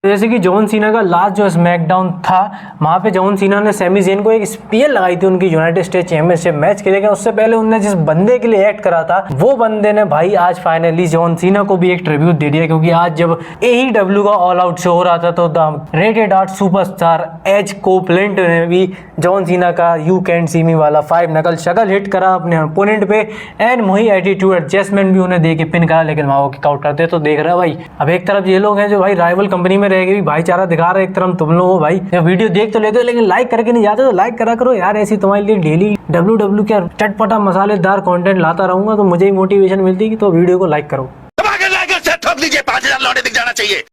जैसे कि John Cena का लास्ट जो स्मैकडाउन था, वहाँ पे जॉन सीना ने सैमी ज़ेन को एक स्पीयर लगाई थी उनकी यूनाइटेड स्टेट्स चैंपियनशिप मैच के लिए। उससे पहले उन्होंने जिस बंदे के लिए एक्ट करा था वो बंदे ने भाई आज फाइनली जॉन सीना को भी एक ट्रिब्यूट दे दिया, क्योंकि आज जब AEW का ऑल आउट शो हो रहा था तो the rated R superstar Edge Copeland ने भी जॉन सीना का यू कैन सी मी वाला 5 नकल शगल हिट करा अपने ओपोनेंट पे, एंड वही एटीट्यूड एडजस्टमेंट भी उन्हें दे के पिन करा, लेकिन वहाँ वो किक आउट करते। तो देख रहा है भाई, अब एक तरफ ये लोग हैं जो भाई राइवल कंपनी में रहेगी भाईचारा दिखा रहे, एक तरफ तुम लोग हो भाई वीडियो देख तो लेते हो लेकिन लाइक करके नहीं जाते, तो लाइक करा करो यार। ऐसी तुम्हारे लिए डेली WWE का चटपटा मसालेदार कंटेंट लाता रहूंगा तो मुझे ही मोटिवेशन मिलती है, तो वीडियो को लाइक करो। ठोक दीजिए, 5000 लौटे दिख जाना चाहिए।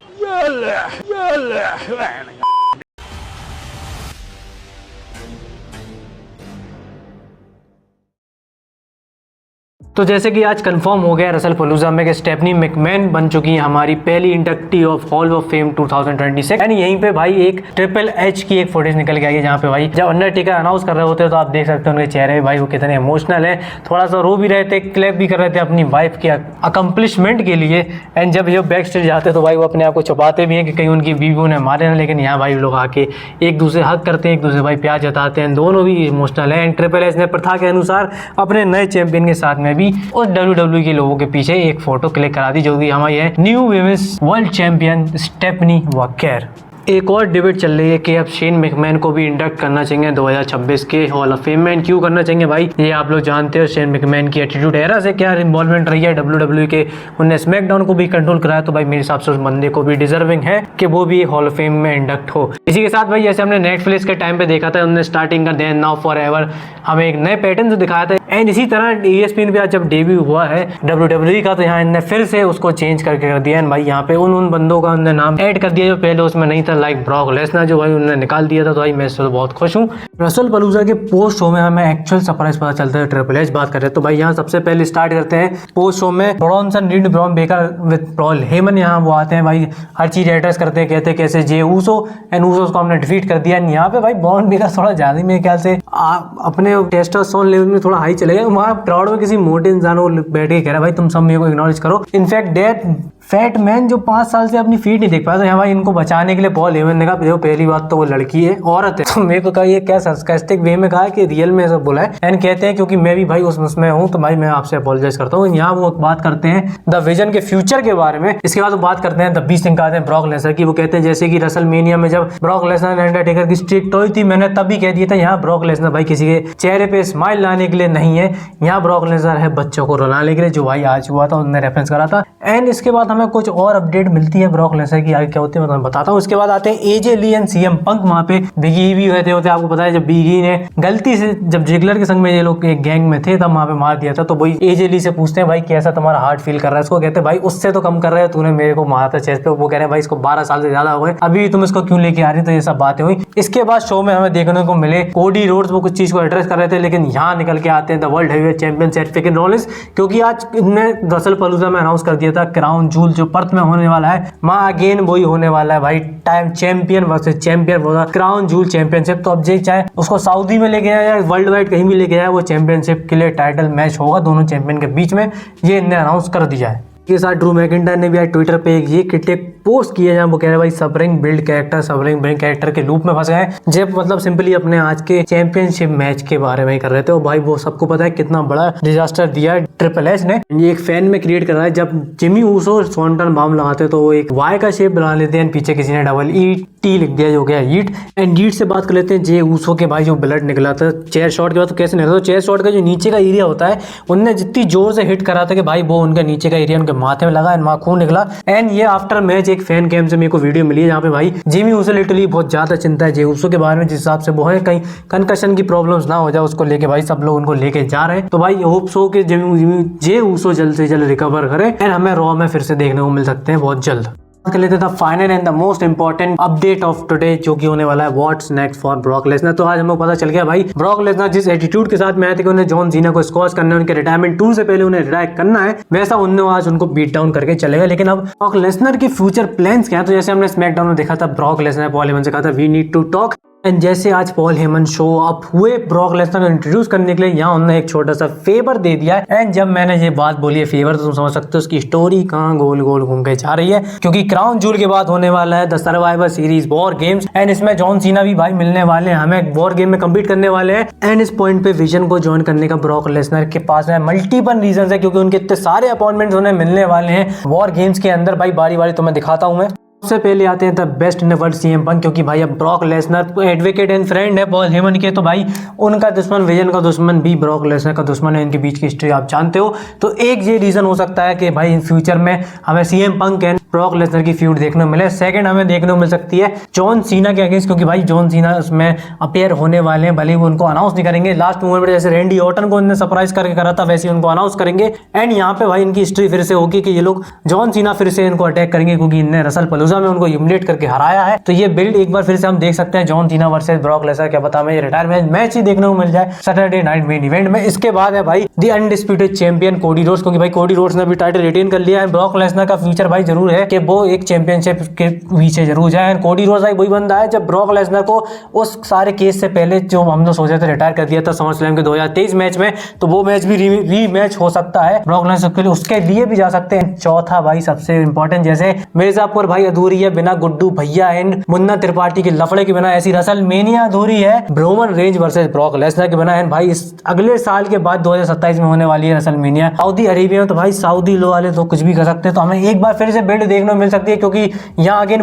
तो जैसे कि आज कंफर्म हो गया रसलपलूजा में कि स्टेफनी मैकमैन बन चुकी है हमारी पहली inductee of hall of fame 2026। And यहीं पे भाई एक ट्रिपल एच की एक फुटेज निकल के आई है, जहाँ पे भाई जब अंडरटेकर अनाउंस कर रहे होते हैं तो आप देख सकते हैं उनके चेहरे भाई वो कितने इमोशनल है, थोड़ा सा रो भी रहे थे, क्लैप भी कर रहे थे अपनी वाइफ के अकम्पलिशमेंट के लिए। एंड जब ये बैक स्टेज जाते तो भाई वो अपने आप को छुपाते भी हैं कि कहीं उनकी बीवी उन्हें मारे ना, लेकिन यहाँ भाई लोग आके एक दूसरे हक करते हैं, एक दूसरे भाई प्यार जताते हैं, दोनों भी इमोशनल है। एंड ट्रिपल एच ने प्रथा के अनुसार अपने नए चैंपियन के साथ में भी उस WWE के लोगों के पीछे एक फोटो क्लिक करा दी, जो कि हमारी है new women's world champion Stephanie Walker. एक और डिबेट चल रही है कि अब शेन मैकमैन को भी इंडक्ट करना चाहिए 2026 के हॉल ऑफ फेम में। क्यों करना चाहिए भाई, ये आप लोग जानते हो शेन मैकमैन की एटीट्यूड एरा से क्या इन्वॉल्वमेंट रही है WWE के, उन्हें स्मैकडाउन को भी कंट्रोल कराया, तो भाई मेरे हिसाब से उस बंदे को भी डिजर्विंग है कि वो भी हॉल ऑफ फेम में इंडक्ट हो। इसी के साथ भाई जैसे हमने नेटफ्लिक्स के टाइम पे देखा था, उन्होंने स्टार्टिंग कर दिया नाउ फॉर एवर, हमें एक नए पैटर्न से दिखाया था। एंड इसी तरह ESPN पे आज जब डेब्यू हुआ है WWE का, तो यहाँ इन्होंने फिर से उसको चेंज करके कर दिया। एंड भाई यहाँ पे उन बंदों का उन्होंने नाम ऐड कर दिया जो पहले उसमें नहीं था, लाइक ब्रॉक लेसनर जो भाई उन्होंने निकाल दिया था, तो भाई मैं इससे तो बहुत खुश हूँ। रसलपलूजा के पोस्ट शो में हमें एक्चुअल सरप्राइज पता चलता है, ट्रिपल एच बात कर रहे हैं। तो भाई यहाँ सबसे पहले स्टार्ट करते हैं पोस्ट शो में Bronson Reed Bron Breakker with Paul Heyman, यहाँ वो आते हैं भाई हर चीज एड्रेस करते हैं, कहते हैं कैसे जे ऊसो एंड ऊसो को हमने डिफीट कर दिया। यहाँ पे भाई ब्रॉन बेकर थोड़ा ज्यादा मेरे ख्याल से अपने टेस्टोस्टेरोन लेवल में थोड़ा हाई चले गए, वहाँ क्राउड में किसी मोटे इंसान को बैठ के कह रहा है भाई तुम सब मेरे को इग्नोरेज करो। इनफैक्ट डेट फैट मैन जो 5 साल से अपनी फीट नहीं देख पाया, तो यहाँ भाई इनको बचाने के लिए पॉल हेमन ने कहा देखो पहली बात तो वो लड़की है, औरत है। तो मेरे को कहा ये क्या सरकास्टिक वे में कहा कि रियल में सब बोला है। एंड कहते हैं क्योंकि मैं भी भाई उसमें हूँ तो भाई मैं आपसे अपोलोजाइज करता हूँ। यहाँ वो बात करते हैं द विजन के फ्यूचर के बारे में। इसके बाद वो बात करते हैं द बीस्ट निकालते हैं ब्रॉक लेसनर की। वो कहते हैं जैसे कि रेसलमेनिया में जब ब्रॉक लेसनर एंड अंडरटेकर की स्ट्रीक टोई थी, मैंने तभी कह दिया था यहाँ ब्रॉक लेसनर भाई किसी के चेहरे पे स्माइल लाने के लिए नहीं है, यहाँ ब्रॉक लेसनर है बच्चों को रुलाने के लिए, जो भाई आज हुआ था उन्होंने रेफरेंस करा था। एंड इसके बाद हमें कुछ और अपडेट मिलती है ब्रॉक लेसनर की, आगे क्या होती है मैं तुम्हें बताता हूँ। उसके बाद आते हैं AJ ली एंड CM पंक, वहाँ पे बिगी भी होते होते आपको पता है जब बिगी ने गलती से जब जिगलर के संग में ये लोग एक गैंग में थे तब वहाँ पे मार दिया था। तो भाई AJ ली से पूछते हैं भाई कैसा तुम्हारा हार्ट फील कर रहा है, इसको कहते हैं भाई उससे तो कम कर रहे हो, तूने मेरे को मारा था चेस्ट पे। वो कह रहे हैं भाई इसको 12 साल से ज्यादा हो गए, अभी तुम इसको क्यों लेके आ रही, तो ये सब बातें हुई। इसके बाद शो में हमें देखने को मिले कोडी रोड्स, वो कुछ चीज को एड्रेस कर रहे थे, लेकिन यहाँ निकल के आते हैं the world heavyweight champion Seth freaking Rollins, क्योंकि आज इन्होंने रसलपलूजा में अनाउंस कर दिया था क्राउन जूल जो पर्थ में होने वाला है, माँ अगेन वही होने वाला है भाई, time champion versus champion crown joule championship. तो अब जे चाहे उसको सऊदी में लेके जाए या वर्ल्ड वाइड कहीं भी लेके जाए, वो चैंपियनशिप के लिए टाइटल मैच होगा दोनों चैंपियन के बीच में, ये इन्हें अनाउंस कर दिया है। के साथ ड्रू मैकिंटायर ने भी आज ट्विटर पे एक ये क्रिटिक पोस्ट किया जहाँ वो कह रहे हैं भाई suffering build character suffering build character के लूप में फंस गए, जब मतलब सिंपली अपने आज के चैंपियनशिप मैच के बारे में कर रहे थे। और भाई वो सबको पता है कितना बड़ा डिजास्टर दिया ट्रिपल एच ने, ये एक फैन में क्रिएट कर रहा है। जब जिमी ऊसो स्वॉन्टन बॉम्ब लगाते तो वो एक वाई का शेप बना लेते हैं, पीछे किसी ने डबल ET लिख दिया जो गया ईट। एंड ईट से बात कर लेते हैं जे ऊसो के भाई जो ब्लड निकला था चेयर शॉट के बाद, तो कैसे निकला, तो चेयर शॉट का जो नीचे का एरिया होता है उनने जितनी जोर से हिट करा था कि भाई वो उनका नीचे का एरिया उनके माथे में लगा, वहां खून निकला। एंड ये आफ्टर मैच एक फैन कैम से मेरे को वीडियो मिली है जहाँ पे भाई जिमी ऊसो लिटरली बहुत ज्यादा चिंता है जे ऊसो के बारे में, जिस हिसाब से वो है कहीं कंकशन की प्रॉब्लम्स ना हो जाए उसको लेके, भाई सब लोग उनको लेके जा रहे हैं। तो भाई होप सो कि जे ऊसो जल्द से जल्द रिकवर करे एंड हमें रॉ में फिर से देखने को मिल सकते हैं बहुत जल्द। कर लेते थे final and the most important update of today जो कि होने वाला है what's next for Brock Lesnar. तो आज हमें पता चल गया भाई ब्रॉक लेसनर जिस एटीट्यूड के साथ में आए थे कि उन्हें जॉन सीना को स्क्वॉश करना है, उनके रिटायरमेंट टूर से पहले उन्हें रिटायर करना है, वैसा उन्होंने आज उनको बीट डाउन करके चलेगा। लेकिन अब ब्रॉक लेसनर के फ्यूचर प्लान्स क्या है, तो जैसे हमने स्मैकडाउन में देखा था ब्रॉक लेसनर पॉल हेमन से कहा था we need to talk, and जैसे आज पॉल हेमन शो अप हुए ब्रॉक लेसनर को इंट्रोड्यूस करने के लिए, यहाँ उन्होंने एक छोटा सा फेवर दे दिया है। एंड जब मैंने ये बात बोली है फेवर, तो तुम समझ सकते हो उसकी स्टोरी कहाँ गोल गोल घूम के जा रही है, क्योंकि क्राउन जूल के बाद होने वाला है the survivor series war games. And इसमें जॉन सीना भी भाई मिलने वाले हैं, हमें वॉर गेम में कम्पीट करने वाले हैं। एंड इस पॉइंट पे विजन को ज्वाइन करने का ब्रॉक लेसनर के पास में मल्टीपल रीजन है, क्योंकि उनके इतने सारे अपॉइंटमेंट्स उन्हें मिलने वाले हैं वॉर गेम्स के अंदर। भाई बारी बारी तुम्हें दिखाता हूँ मैं। सबसे पहले आते हैं the best in the world CM Punk, क्योंकि भाई अब Brock Lesnar advocate and friend है पॉल हेमन के, तो भाई उनका दुश्मन विजन का दुश्मन भी ब्रॉक लेसनर का दुश्मन है। इनके बीच की हिस्ट्री आप जानते हो। तो एक ये रीजन हो सकता है कि भाई इन फ्यूचर में हमें CM Punk and Brock Lesnar की फ्यूड देखने को मिले। सेकंड हमें देखने को मिल सकती है जॉन सीना के अगेंस्ट, क्योंकि भाई जॉन सीना उसमें अपेयर होने वाले हैं, भले ही वो उनको अनाउंस नहीं करेंगे। लास्ट मोमेंट पर जैसे रैंडी ऑर्टन को उन्होंने सरप्राइज करके करा था, वैसे उनको अनाउंस करेंगे। एंड यहाँ पे भाई इनकी हिस्ट्री फिर से होगी कि ये लोग जॉन सीना फिर से इनको अटैक करेंगे, क्योंकि इनने रसल पलूजा में उनको ह्यूमिलेट करके हराया है। तो ये बिल्ड एक बार फिर से हम देख सकते हैं John Cena versus Brock Lesnar. क्या पता हमें रिटायरमेंट मैच ही देखने को मिल जाए सैटरडे नाइट मेन इवेंट में। इसके बाद है भाई the undisputed champion Cody Rhodes, क्योंकि भाई कोडी रोड्स ने भी टाइटल रिटेन कर लिया है। ब्रॉक लेसनर का फ्यूचर भाई जरूर है कि वो एक चैंपियनशिप के पीछे जरूर जाए। कोडी रोड्स भाई वही बंदा है जब ब्रॉक लेसनर को उस सारे केस से पहले जो हम लोग सोचे थे रिटायर कर दिया था समर स्लैम के 2023 मैच में, तो वो मैच भी री मैच हो सकता है ब्रॉक लेसनर के लिए, उसके लिए भी जा सकते हैं। चौथा भाई सबसे इंपॉर्टेंट, जैसे मिर्जापुर भाई अधूरी है बिना गुड्डू भैया एंड मुन्ना त्रिपाठी के लफड़े के बिना, ऐसी रसल मेनिया अधूरी है Roman Reigns versus Brock Lesnar के बिना। एंड भाई इस अगले साल के बाद 2027 में होने वाली है रसल मेनिया सऊदी अरेबिया में। तो भाई सऊदी लोग वाले तो कुछ भी कर सकते हैं, तो हमें एक बार फिर से बिल्ड देखने को मिल सकती है, क्योंकि यहाँ अगेन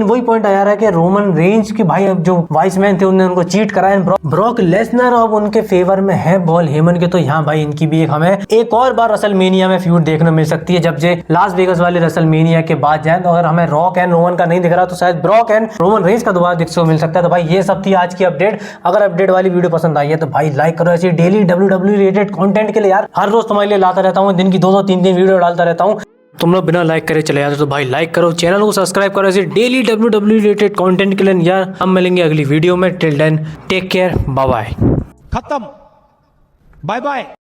वही पॉइंट आया रहा है कि रोमन रेंज के भाई अब जो वाइस मैन थे उन्होंने उनको चीट कराया। ब्रॉक लेसनर अब उनके फेवर में है पॉल हेमन के, तो यहाँ भाई इनकी भी हमें एक और बार रसल मेनिया में फ्यूड देखने को मिल सकती है, जब जे लास वेगस वाले रसल मेनिया के बाद जाए। तो अगर हमें रॉक एंड रोमन का नहीं दिख रहा, तो शायद ब्रॉक एंड रोमन रेंज का दोबारा देखने को मिल सकता है। तो भाई ये सब थी आज की अपडेट। अगर अपडेट वाली वीडियो पसंद आई है तो भाई लाइक करो। ऐसी डेली WWE रिलेटेड कंटेंट के लिए यार हर रोज तुम्हारे लिए लाता रहता हूँ, दिन की 2-2 3-3 वीडियो डालता रहता हूँ। तुम लोग बिना लाइक करे चले जाते तो भाई लाइक करो, चैनल को सब्सक्राइब करो ऐसे डेली WWE रिलेटेड कंटेंट के लिए। यार हम मिलेंगे अगली वीडियो में। Till then take care, bye bye. खत्म, बाय बाय।